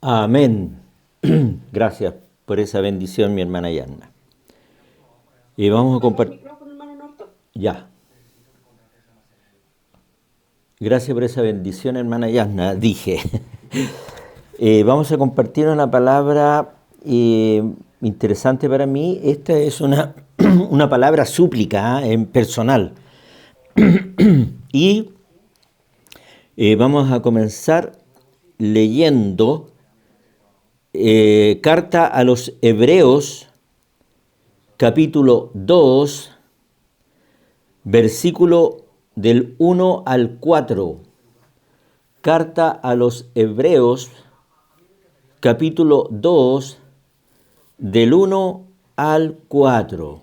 Amén. Gracias por esa bendición, mi hermana Yanna. Y vamos a compartir. Ya. Gracias por esa bendición, hermana Yanna, dije. Vamos a compartir una palabra interesante para mí. Esta es una palabra súplica en personal. Y vamos a comenzar leyendo carta a los Hebreos, capítulo 2, versículo del 1 al 4. Carta a los Hebreos, capítulo 2, del 1 al 4.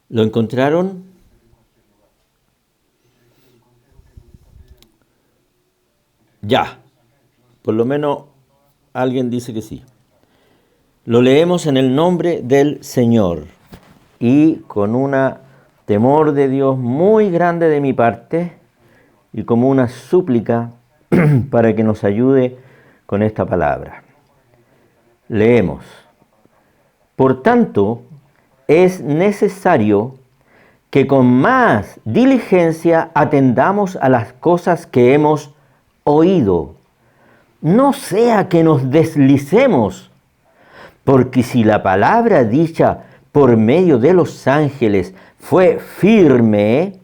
¿Lo encontraron? Ya. Por lo menos alguien dice que sí. Lo leemos en el nombre del Señor y con un temor de Dios muy grande de mi parte y como una súplica para que nos ayude con esta palabra. Leemos. Por tanto, es necesario que con más diligencia atendamos a las cosas que hemos oído. No sea que nos deslicemos, porque si la palabra dicha por medio de los ángeles fue firme,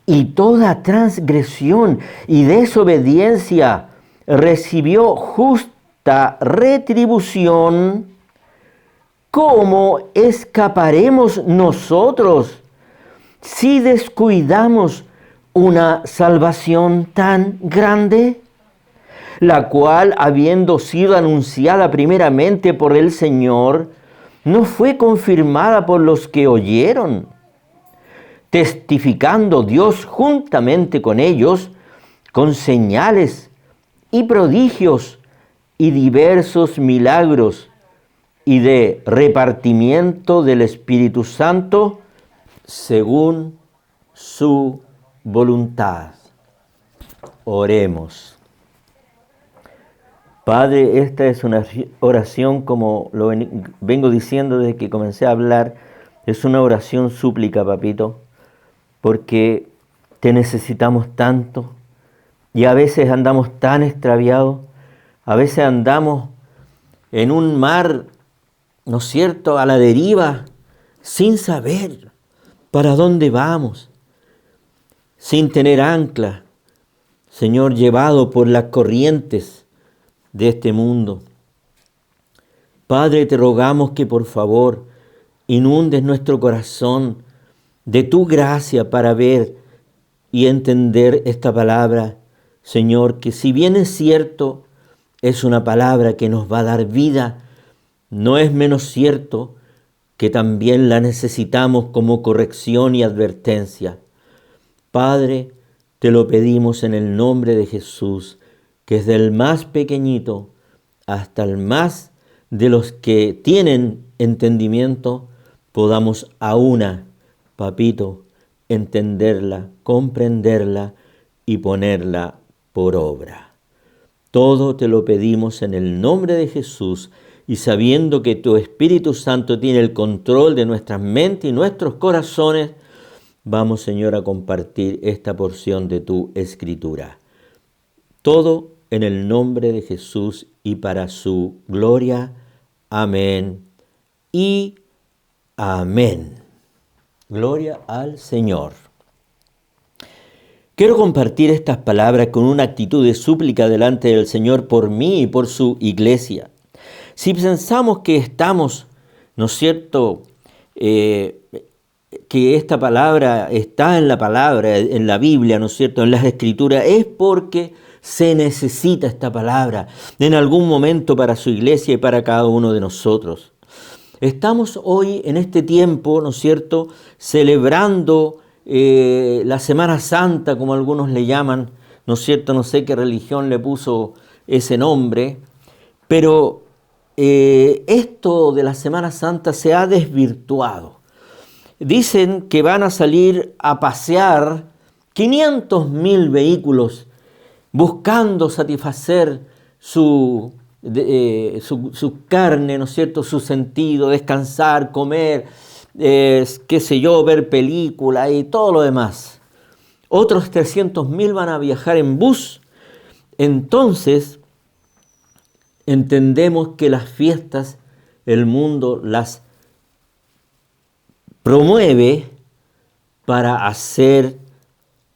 y toda transgresión y desobediencia recibió justa retribución, ¿cómo escaparemos nosotros si descuidamos una salvación tan grande? La cual, habiendo sido anunciada primeramente por el Señor, no fue confirmada por los que oyeron, testificando Dios juntamente con ellos, con señales y prodigios y diversos milagros, y de repartimiento del Espíritu Santo según su voluntad. Oremos. Padre, esta es una oración, como lo vengo diciendo desde que comencé a hablar, es una oración súplica, papito, porque te necesitamos tanto y a veces andamos tan extraviados, a veces andamos en un mar, ¿no es cierto?, a la deriva, sin saber para dónde vamos, sin tener ancla, Señor, llevado por las corrientes de este mundo. Padre, te rogamos que por favor inundes nuestro corazón de tu gracia para ver y entender esta palabra, Señor, que si bien es cierto, es una palabra que nos va a dar vida, no es menos cierto que también la necesitamos como corrección y advertencia. Padre, te lo pedimos en el nombre de Jesús, que es del más pequeñito hasta el más de los que tienen entendimiento, podamos a una, papito, entenderla, comprenderla y ponerla por obra. Todo te lo pedimos en el nombre de Jesús y sabiendo que tu Espíritu Santo tiene el control de nuestras mentes y nuestros corazones, vamos, Señor, a compartir esta porción de tu Escritura. Todo en el nombre de Jesús y para su gloria. Amén y amén. Gloria al Señor. Quiero compartir estas palabras con una actitud de súplica delante del Señor por mí y por su iglesia. Si pensamos que estamos, ¿no es cierto?, que esta palabra está en la Biblia, ¿no es cierto?, en las Escrituras, es porque se necesita esta palabra en algún momento para su iglesia y para cada uno de nosotros. Estamos hoy en este tiempo, ¿no es cierto?, celebrando la Semana Santa, como algunos le llaman, ¿no es cierto?, no sé qué religión le puso ese nombre, pero esto de la Semana Santa se ha desvirtuado. dicen que van a salir a pasear 500.000 vehículos buscando satisfacer su carne, ¿no es cierto?, su sentido, descansar, comer, qué sé yo, ver películas y todo lo demás. Otros 300.000 van a viajar en bus. Entonces, entendemos que las fiestas, el mundo las promueve para hacer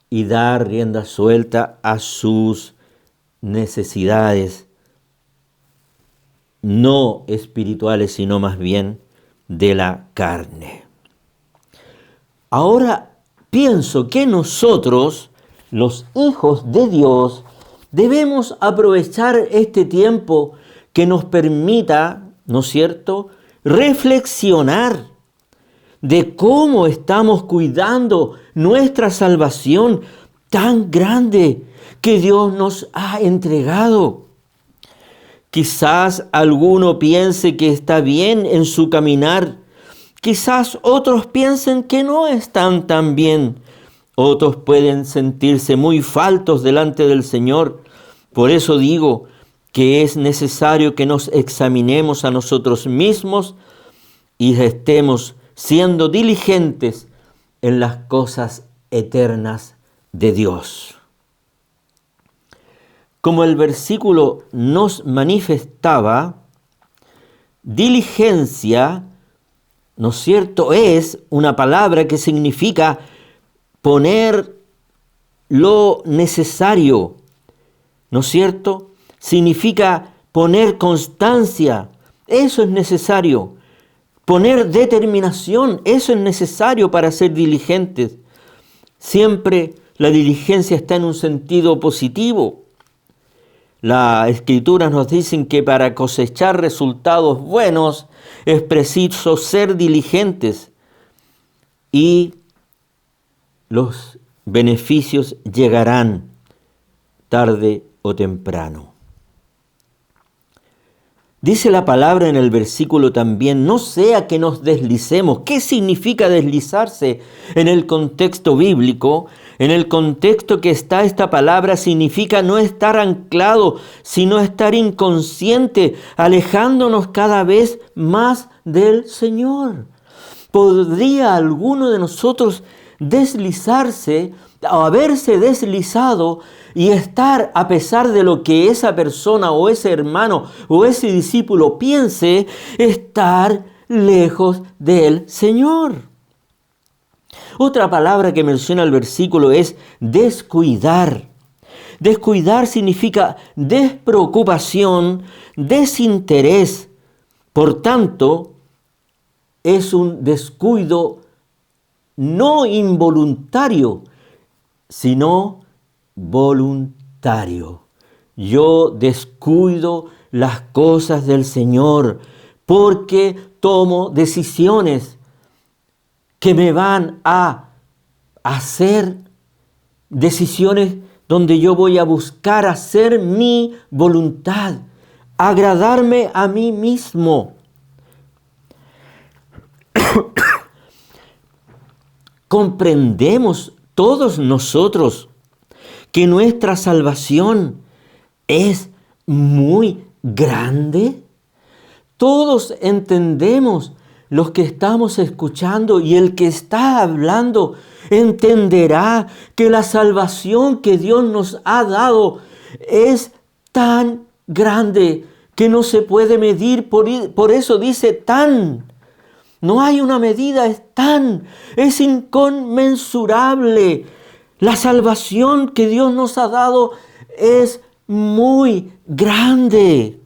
y dar rienda suelta a sus necesidades, no espirituales, sino más bien de la carne. Ahora pienso que nosotros, los hijos de Dios, debemos aprovechar este tiempo que nos permita, ¿no es cierto?, reflexionar de cómo estamos cuidando nuestra salvación tan grande que Dios nos ha entregado. Quizás alguno piense que está bien en su caminar, quizás otros piensen que no están tan bien, otros pueden sentirse muy faltos delante del Señor. Por eso digo que es necesario que nos examinemos a nosotros mismos y estemos siendo diligentes en las cosas eternas de Dios. Como el versículo nos manifestaba, diligencia, ¿no es cierto?, es una palabra que significa poner lo necesario, ¿no es cierto? Significa poner constancia, eso es necesario. Poner determinación, eso es necesario para ser diligentes. Siempre la diligencia está en un sentido positivo. Las Escrituras nos dicen que para cosechar resultados buenos es preciso ser diligentes y los beneficios llegarán tarde o temprano. Dice la palabra en el versículo también, no sea que nos deslicemos. ¿Qué significa deslizarse en el contexto bíblico? En el contexto que está esta palabra significa no estar anclado, sino estar inconsciente, alejándonos cada vez más del Señor. ¿Podría alguno de nosotros deslizarse o haberse deslizado y estar, a pesar de lo que esa persona o ese hermano o ese discípulo piense, estar lejos del Señor? Otra palabra que menciona el versículo es descuidar. Descuidar significa despreocupación, desinterés. Por tanto, es un descuido no involuntario, sino voluntario. Yo descuido las cosas del Señor porque tomo decisiones que me van a hacer decisiones donde yo voy a buscar hacer mi voluntad, agradarme a mí mismo. Comprendemos todos nosotros que nuestra salvación es muy grande. Todos entendemos, los que estamos escuchando y el que está hablando entenderá que la salvación que Dios nos ha dado es tan grande que no se puede medir, por eso dice tan. No hay una medida, es inconmensurable. La salvación que Dios nos ha dado es muy grande.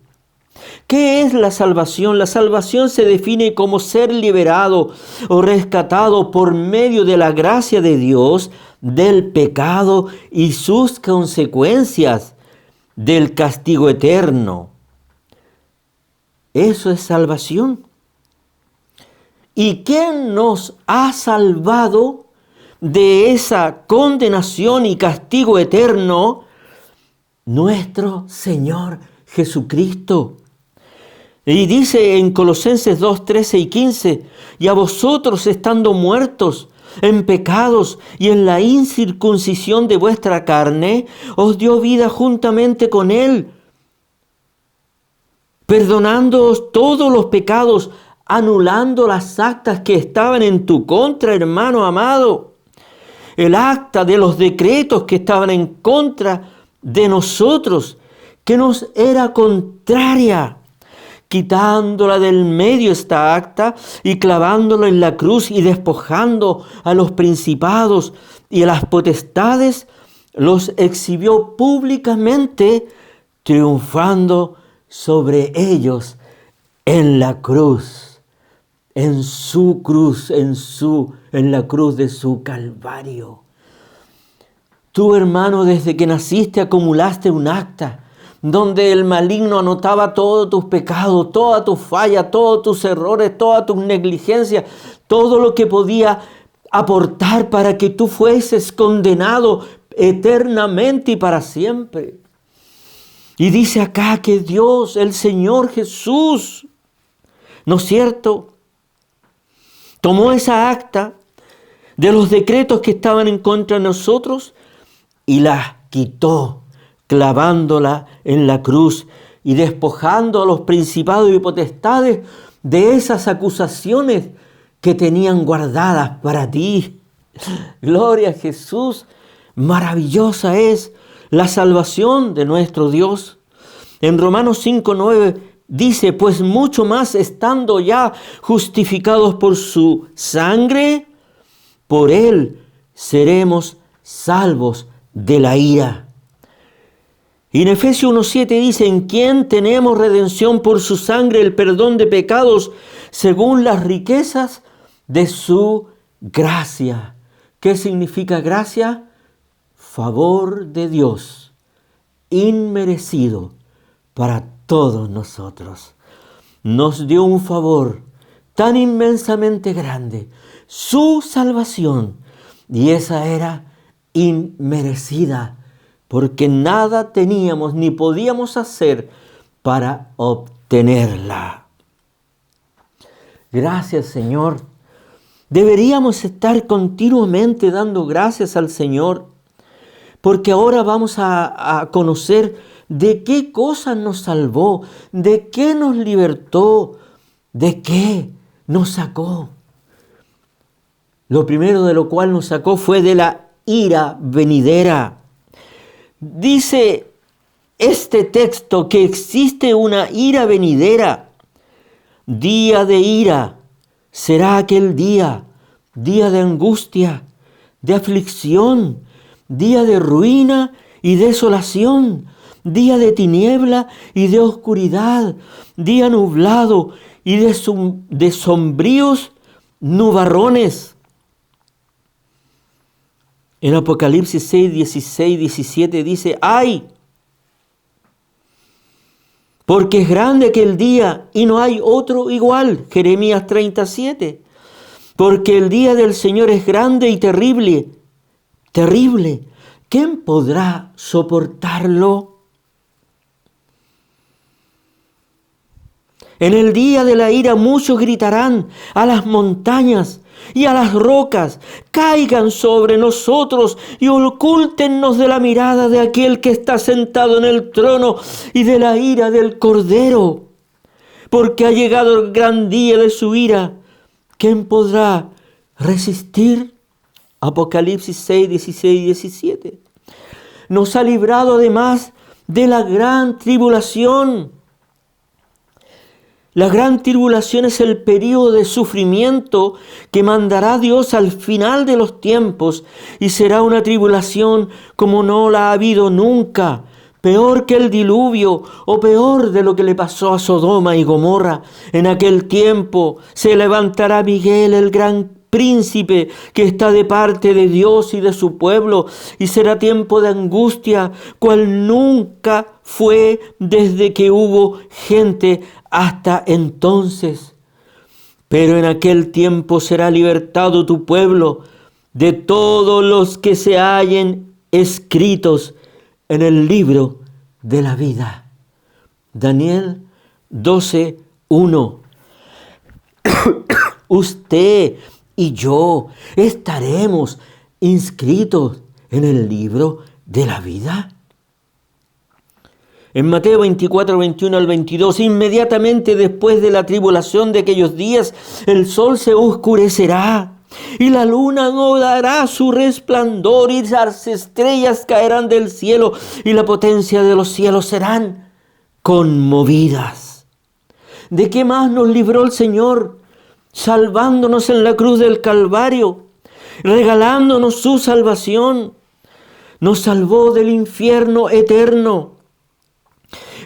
¿Qué es la salvación? La salvación se define como ser liberado o rescatado por medio de la gracia de Dios del pecado y sus consecuencias, del castigo eterno. Eso es salvación. ¿Y quién nos ha salvado de esa condenación y castigo eterno? Nuestro Señor Jesucristo. Y dice en Colosenses 2, 13 y 15, y a vosotros estando muertos en pecados y en la incircuncisión de vuestra carne, os dio vida juntamente con Él, perdonándoos todos los pecados, anulando las actas que estaban en tu contra, hermano amado. El acta de los decretos que estaban en contra de nosotros, que nos era contraria, quitándola del medio esta acta y clavándola en la cruz y despojando a los principados y a las potestades, los exhibió públicamente, triunfando sobre ellos en la cruz, en su cruz, en la cruz de su Calvario. Tú, hermano, desde que naciste acumulaste un acta donde el maligno anotaba todos tus pecados, todas tus fallas, todos tus errores, todas tus negligencias, todo lo que podía aportar para que tú fueses condenado eternamente y para siempre. Y dice acá que Dios, el Señor Jesús, ¿no es cierto?, tomó esa acta de los decretos que estaban en contra de nosotros y la quitó, clavándola en la cruz y despojando a los principados y potestades de esas acusaciones que tenían guardadas para ti. Gloria a Jesús. Maravillosa es la salvación de nuestro Dios. En Romanos 5:9 dice, pues mucho más estando ya justificados por su sangre, por él seremos salvos de la ira. Y en Efesios 1:7 dice, en quien tenemos redención por su sangre, el perdón de pecados, según las riquezas de su gracia. ¿Qué significa gracia? Favor de Dios, inmerecido para todos nosotros. Nos dio un favor tan inmensamente grande, su salvación, y esa era inmerecida, porque nada teníamos ni podíamos hacer para obtenerla. Gracias, Señor. Deberíamos estar continuamente dando gracias al Señor, porque ahora vamos a conocer de qué cosas nos salvó, de qué nos libertó, de qué nos sacó. Lo primero de lo cual nos sacó fue de la ira venidera. Dice este texto que existe una ira venidera. Día de ira será aquel día, día de angustia, de aflicción, día de ruina y desolación, día de tiniebla y de oscuridad, día nublado y de sombríos nubarrones. En Apocalipsis 6, 16, 17 dice, ¡ay! Porque es grande aquel día y no hay otro igual. Jeremías 37. Porque el día del Señor es grande y terrible. Terrible. ¿Quién podrá soportarlo? En el día de la ira muchos gritarán a las montañas y a las rocas, caigan sobre nosotros y ocúltennos de la mirada de aquel que está sentado en el trono y de la ira del Cordero. Porque ha llegado el gran día de su ira. ¿Quién podrá resistir? Apocalipsis 6, 16 y 17. Nos ha librado además de la gran tribulación. La gran tribulación es el período de sufrimiento que mandará Dios al final de los tiempos, y será una tribulación como no la ha habido nunca, peor que el diluvio o peor de lo que le pasó a Sodoma y Gomorra. En aquel tiempo se levantará Miguel, el gran príncipe que está de parte de Dios y de su pueblo, y será tiempo de angustia, cual nunca fue desde que hubo gente hasta entonces. Pero en aquel tiempo será libertado tu pueblo de todos los que se hallen escritos en el libro de la vida. Daniel 12, 1. Usted y yo estaremos inscritos en el libro de la vida. En Mateo 24, 21 al 22, inmediatamente después de la tribulación de aquellos días, el sol se oscurecerá y la luna no dará su resplandor y las estrellas caerán del cielo y la potencia de los cielos serán conmovidas. ¿De qué más nos libró el Señor? Salvándonos en la cruz del Calvario, regalándonos su salvación. Nos salvó del infierno eterno.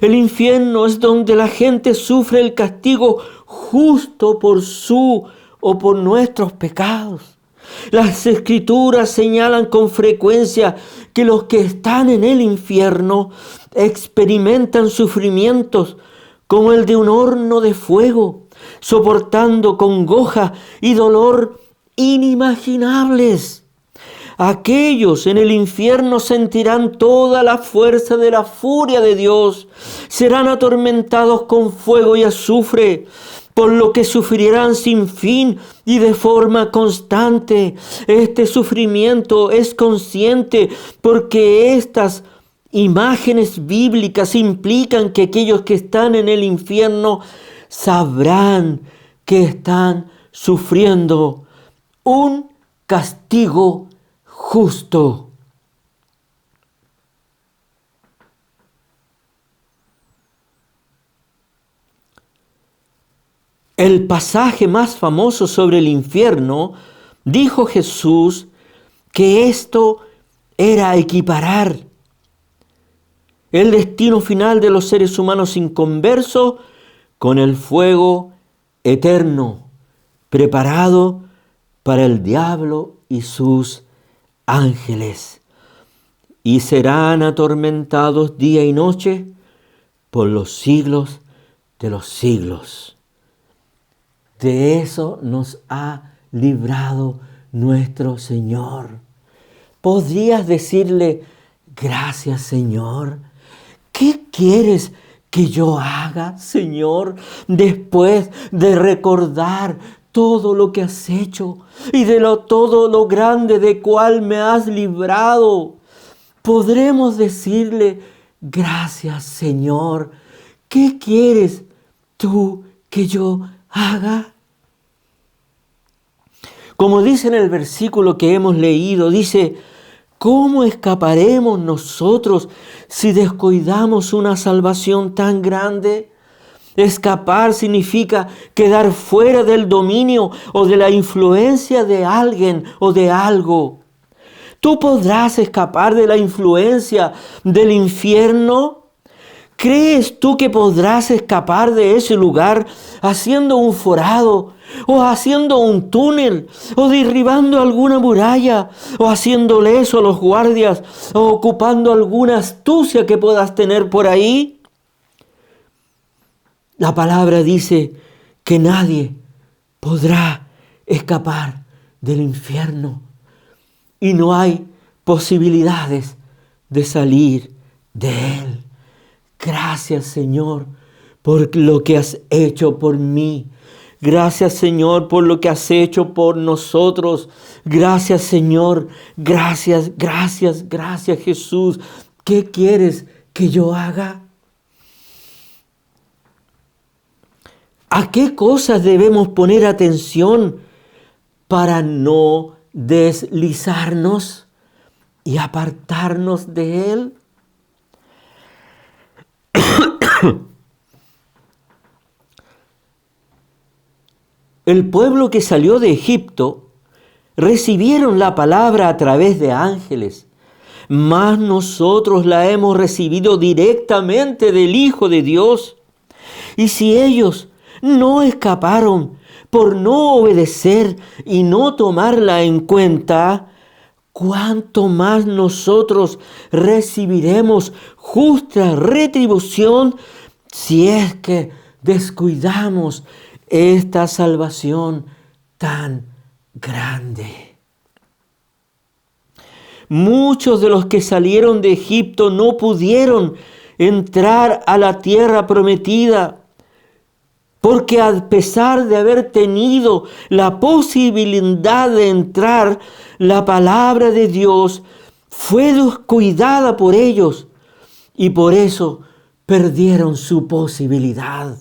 El infierno es donde la gente sufre el castigo justo por su o por nuestros pecados. Las Escrituras señalan con frecuencia que los que están en el infierno experimentan sufrimientos como el de un horno de fuego, soportando congoja y dolor inimaginables. Aquellos en el infierno sentirán toda la fuerza de la furia de Dios. Serán atormentados con fuego y azufre, por lo que sufrirán sin fin y de forma constante. Este sufrimiento es consciente porque estas imágenes bíblicas implican que aquellos que están en el infierno sabrán que están sufriendo un castigo justo. El pasaje más famoso sobre el infierno, dijo Jesús que esto era equiparar el destino final de los seres humanos inconversos con el fuego eterno preparado para el diablo y sus ángeles, y serán atormentados día y noche por los siglos de los siglos. De eso nos ha librado nuestro Señor. ¿Podrías decirle, gracias, Señor? ¿Qué quieres que yo haga, Señor, después de recordar todo lo que has hecho y de todo lo grande de cual me has librado? Podremos decirle, gracias, Señor. ¿Qué quieres tú que yo haga? Como dice en el versículo que hemos leído, dice, ¿cómo escaparemos nosotros si descuidamos una salvación tan grande? Escapar significa quedar fuera del dominio o de la influencia de alguien o de algo. ¿Tú podrás escapar de la influencia del infierno? ¿Crees tú que podrás escapar de ese lugar haciendo un forado, o haciendo un túnel, o derribando alguna muralla, o haciendo leso a los guardias, o ocupando alguna astucia que puedas tener por ahí? La palabra dice que nadie podrá escapar del infierno y no hay posibilidades de salir de él. Gracias, Señor, por lo que has hecho por mí. Gracias, Señor, por lo que has hecho por nosotros. Gracias, Señor. Gracias, gracias, gracias, Jesús. ¿Qué quieres que yo haga? ¿A qué cosas debemos poner atención para no deslizarnos y apartarnos de él? El pueblo que salió de Egipto recibieron la palabra a través de ángeles, mas nosotros la hemos recibido directamente del Hijo de Dios. Y si ellos no escaparon por no obedecer y no tomarla en cuenta, ¿cuánto más nosotros recibiremos justa retribución si es que descuidamos esta salvación tan grande? Muchos de los que salieron de Egipto no pudieron entrar a la tierra prometida Porque a pesar de haber tenido la posibilidad de entrar, la palabra de Dios fue descuidada por ellos y por eso perdieron su posibilidad.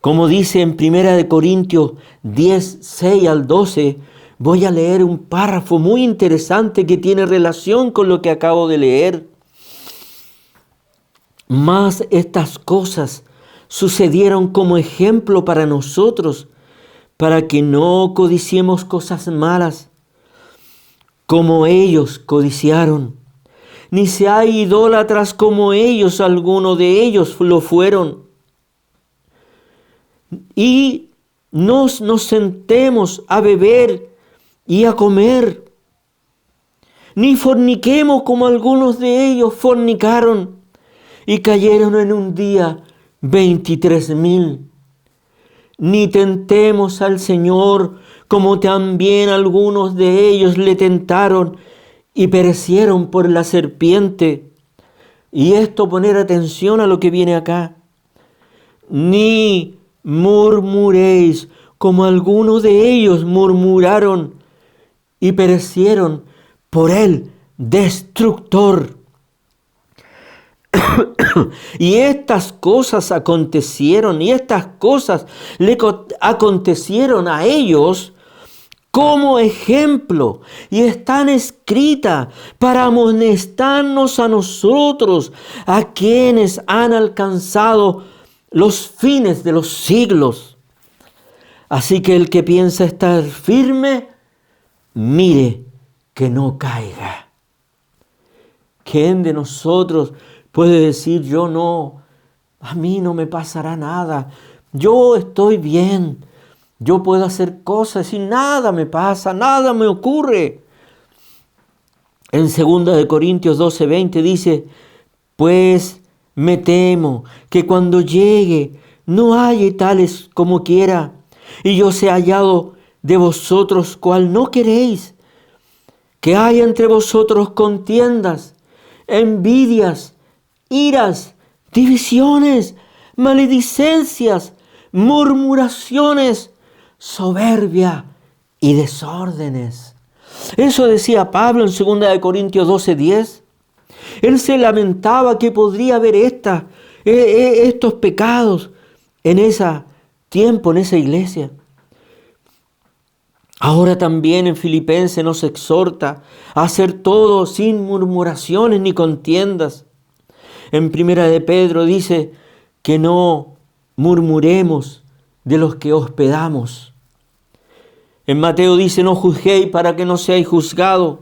Como dice en 1 Corintios 10, 6 al 12, voy a leer un párrafo muy interesante que tiene relación con lo que acabo de leer. Mas estas cosas sucedieron como ejemplo para nosotros, para que no codiciemos cosas malas, como ellos codiciaron. Ni seáis idólatras como ellos, algunos de ellos lo fueron. Y nos sentemos a beber y a comer. Ni forniquemos como algunos de ellos fornicaron y cayeron en un día 23,000. Ni tentemos al Señor como también algunos de ellos le tentaron y perecieron por la serpiente. Y esto, poner atención a lo que viene acá. Ni murmuréis como algunos de ellos murmuraron y perecieron por el destructor. Y estas cosas acontecieron, y estas cosas le acontecieron a ellos como ejemplo, y están escritas para amonestarnos a nosotros, a quienes han alcanzado los fines de los siglos. Así que el que piensa estar firme, mire que no caiga. ¿Quién de nosotros puede decir, yo no, a mí no me pasará nada, yo estoy bien, yo puedo hacer cosas y nada me pasa, nada me ocurre? En 2 Corintios 12:20 dice, pues me temo que cuando llegue no haya tales como quiera, y yo sea hallado de vosotros cual no queréis, que haya entre vosotros contiendas, envidias, iras, divisiones, maledicencias, murmuraciones, soberbia y desórdenes. Eso decía Pablo en 2 Corintios 12:10. Él se lamentaba que podría haber estos pecados en ese tiempo, en esa iglesia. Ahora también en Filipenses nos exhorta a hacer todo sin murmuraciones ni contiendas. En 1 de Pedro dice que no murmuremos de los que hospedamos. En Mateo dice, no juzguéis para que no seáis juzgados.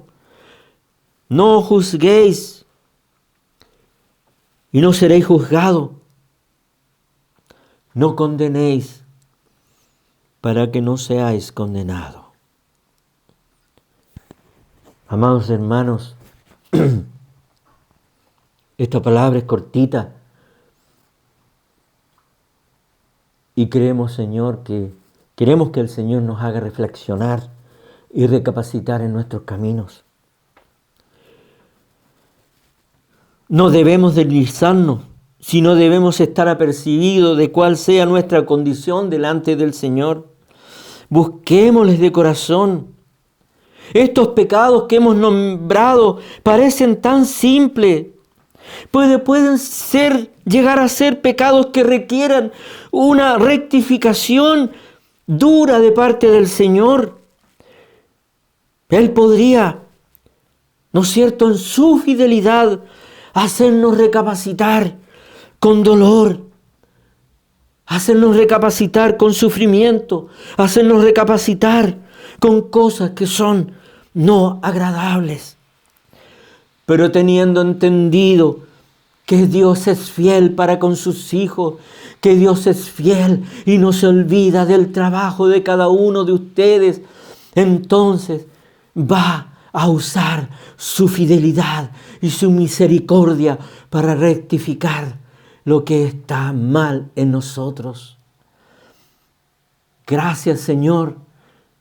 No juzguéis y no seréis juzgados. No condenéis para que no seáis condenados. Amados hermanos, esta palabra es cortita y queremos que el Señor nos haga reflexionar y recapacitar en nuestros caminos. No debemos deslizarnos, sino debemos estar apercibidos de cuál sea nuestra condición delante del Señor. Busquémosles de corazón. Estos pecados que hemos nombrado parecen tan simples. Pueden llegar a ser pecados que requieran una rectificación dura de parte del Señor. Él podría, ¿no es cierto?, en su fidelidad, hacernos recapacitar con dolor, hacernos recapacitar con sufrimiento, hacernos recapacitar con cosas que son no agradables. Pero teniendo entendido que Dios es fiel para con sus hijos, que Dios es fiel y no se olvida del trabajo de cada uno de ustedes, entonces va a usar su fidelidad y su misericordia para rectificar lo que está mal en nosotros. Gracias, Señor,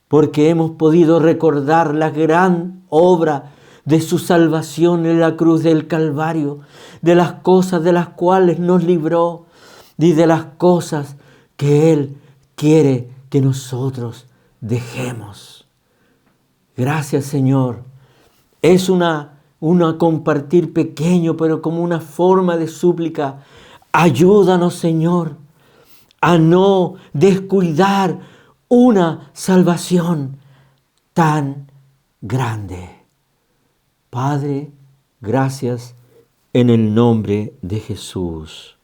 porque hemos podido recordar la gran obra de su salvación en la cruz del Calvario, de las cosas de las cuales nos libró, ni de las cosas que Él quiere que nosotros dejemos. Gracias, Señor. Es una compartir pequeño, pero como una forma de súplica. Ayúdanos, Señor, a no descuidar una salvación tan grande. Padre, gracias en el nombre de Jesús.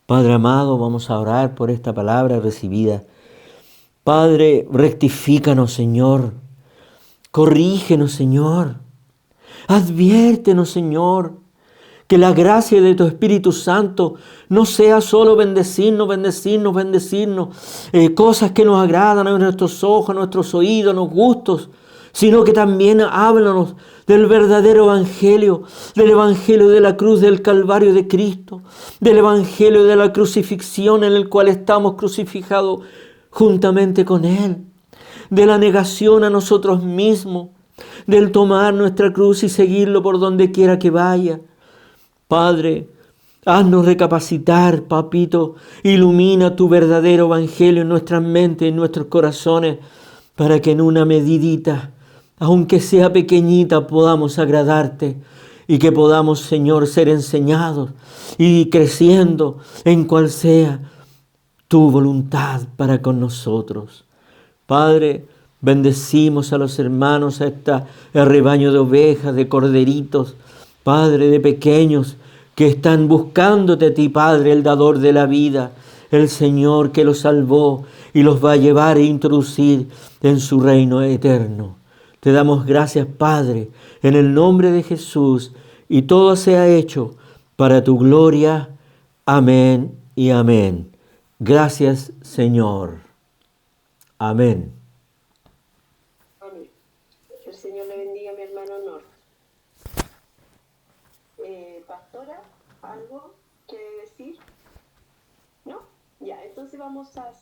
Padre amado, vamos a orar por esta palabra recibida. Padre, rectifícanos, Señor. Corrígenos, Señor. Adviértenos, Señor. Que la gracia de tu Espíritu Santo no sea solo bendecirnos, cosas que nos agradan a nuestros ojos, a nuestros oídos, a nuestros gustos, sino que también háblanos del verdadero Evangelio, del Evangelio de la cruz del Calvario de Cristo, del Evangelio de la crucifixión en el cual estamos crucificados juntamente con Él, de la negación a nosotros mismos, del tomar nuestra cruz y seguirlo por donde quiera que vaya. Padre, haznos recapacitar, papito, ilumina tu verdadero Evangelio en nuestras mentes, en nuestros corazones, para que en una medidita, aunque sea pequeñita, podamos agradarte y que podamos, Señor, ser enseñados y creciendo en cual sea tu voluntad para con nosotros. Padre, bendecimos a los hermanos, a este rebaño de ovejas, de corderitos, Padre, de pequeños que están buscándote a ti, Padre, el dador de la vida, el Señor que los salvó y los va a llevar e introducir en su reino eterno. Te damos gracias, Padre, en el nombre de Jesús, y todo sea hecho para tu gloria. Amén y amén. Gracias, Señor. Amén. Amén. El Señor le bendiga a mi hermano Nor. Pastora, ¿algo que decir? ¿No? Ya, entonces vamos a